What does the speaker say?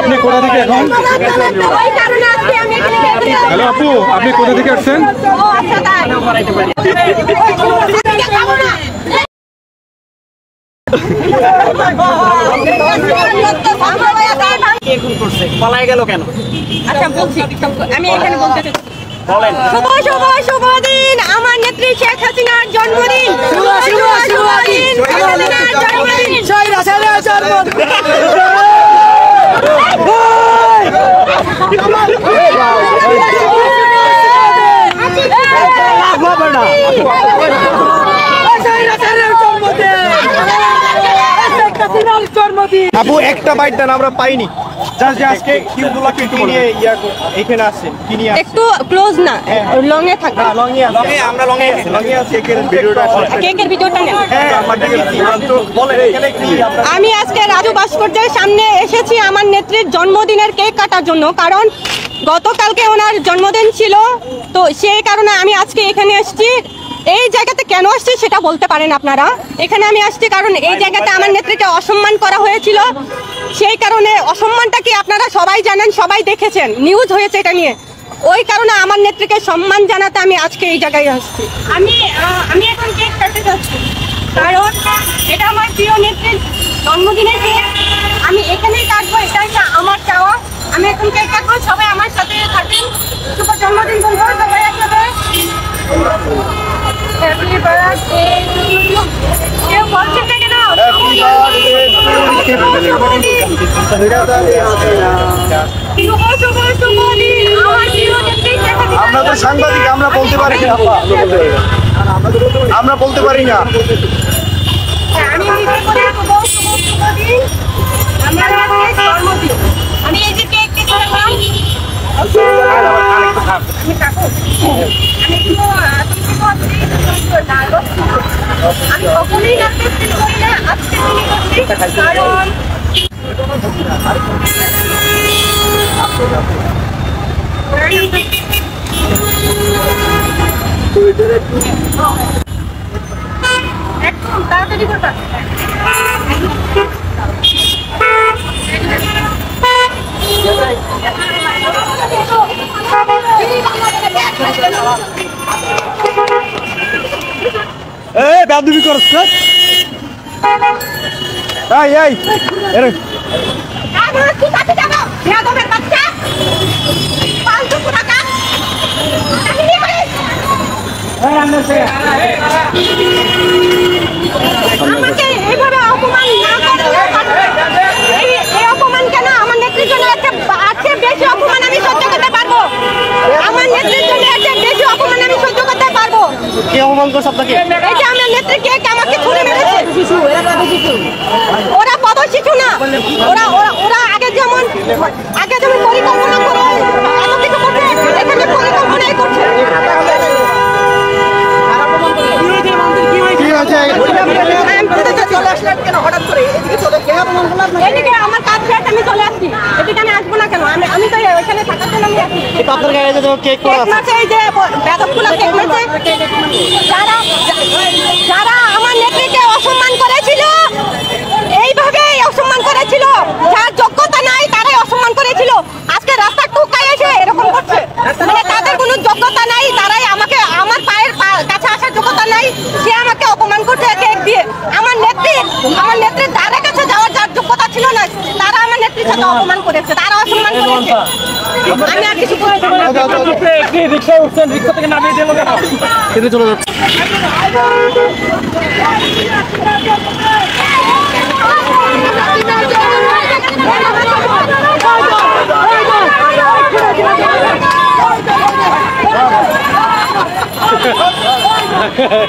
আপনি কোথা থেকে এখন? হ্যালো আপু, আপনি কোথা থেকে আসছেন? পালাই গেল কেন? আচ্ছা বলছি, আমি এখানে বলতে চাই। শুভ শুভ শুভ দিন, আমার নেত্রী শেখ হাসিনার জন্মদিন। শুভ শুভ শুভ দিন, আপু একটা বাইট দেন, আমরা পাইনি। আজকে কিউগুলোকে কি নিয়ে এখানে আসছেন? কি নিয়ে একটু ক্লোজ না, লং এ থাক। না লং এ আছে, আমরা লং এ আছি। কেকের ভিডিওটা নেন। বলেন এখানে কি? আমি আজকে রাজু ভাস্কর্যের সামনে এসেছি আমার নেত্রীর জন্মদিনের কেক কাটার জন্য, কারণ গতকালকে ওনার জন্মদিন ছিল, তো সেই কারণে আমি আজকে এখানে এসেছি। এই জায়গাতে কেন আসছি সেটা বলতে পারেন আপনারা। এখানে আমি আসছি কারণ এই জায়গাতে আমার নেত্রীকে অসম্মান করা হয়েছিল, সেই কারণে অসম্মানটা কি আপনারা সবাই জানেন, সবাই দেখেছেন, নিউজ হয়েছে এটা নিয়ে। ওই কারণে আমার নেত্রীকে সম্মান জানাতে আমি আজকে এই জায়গায় আসছি। আমি এখন কেক কাটতে যাচ্ছি কারণ এটা আমার প্রিয় নেত্রীর জন্মদিনের কেক, আমি এখানেই কাটবো, এটাই আমার চাওয়া। আমি এখন কেক কাটবো, সবাই আমার সাথে থাকবেন, শুভ জন্মদিন বলবো সবাই একসাথে। Happy birthday to you. কেউ বলছেন না কেন? আমরা তো সাংবাদিক, আমরা বলতে পারি না, আমরা বলতে পারি না। আমি এই যে কেক করলাম, আমি কখনোই নাচতে করি না, আজকে কারণ একদম তাড়াতাড়ি করবা। দাদুবি করছ না? এই এর আমার কি কাছে যাব? বেয়াদবের বাচ্চা, ফালতু কুড়াকা, কাহিনী করিস। আমাকে এইভাবে অপমান না করে, এই অপমান কেন? আমার নেত্রীর জন্য আছে বেশি অপমান আমি সহ্য করতে পারবো। আমার নেত্রীর জন্য আছে বেশি অপমান আমি সহ্য করতে পারবো। কে অপমান করছে আপনাকে? এই যে আমার নেত্রী কে আমাকে ছুরি মেরেছে। ওরা বড় শিশু না, ওরা আগে যেমন পরিকল্পনা করে এত কিছু করছে, এখানে পরিকল্পনাই করছে। এদিকে আমার কাজ শেষ, আমি চলে আসছি। এদিকে আমি আসবো না কেন? আমি তো ওইখানে থাকার জন্য আমি আসছি। আপনার গায়ে যে কেক করা আছে, এই যে বেদবগুলো কেক মারছে, যারা আমার নেত্রীকে অসম্মান করেছিল, এইভাবেই অসম্মান করেছিল, যার যোগ্যতা নাই তারাই অসম্মান করেছিল। আজকে রাস্তা টুকাই এসে এরকম করছে, মানে তাদের কোনো যোগ্যতা নাই, তারাই আমাকে, আমার পায়ের কাছে আসার যোগ্যতা নাই, সে আমাকে অপমান করছে কেক দিয়ে। আমার নেত্রীর দ্বারের কাছে যাওয়ার যার যোগ্যতা ছিল না, তারা আমার নেত্রীর সাথে অপমান করেছে, তারা অসম্মান করেছে। আমি আর কিছু বলতে পারি না। রিক্সা উঠছেন, রিক্সা থেকে নামিয়ে দিল কেন? কেটে চলে যাচ্ছে। Hey,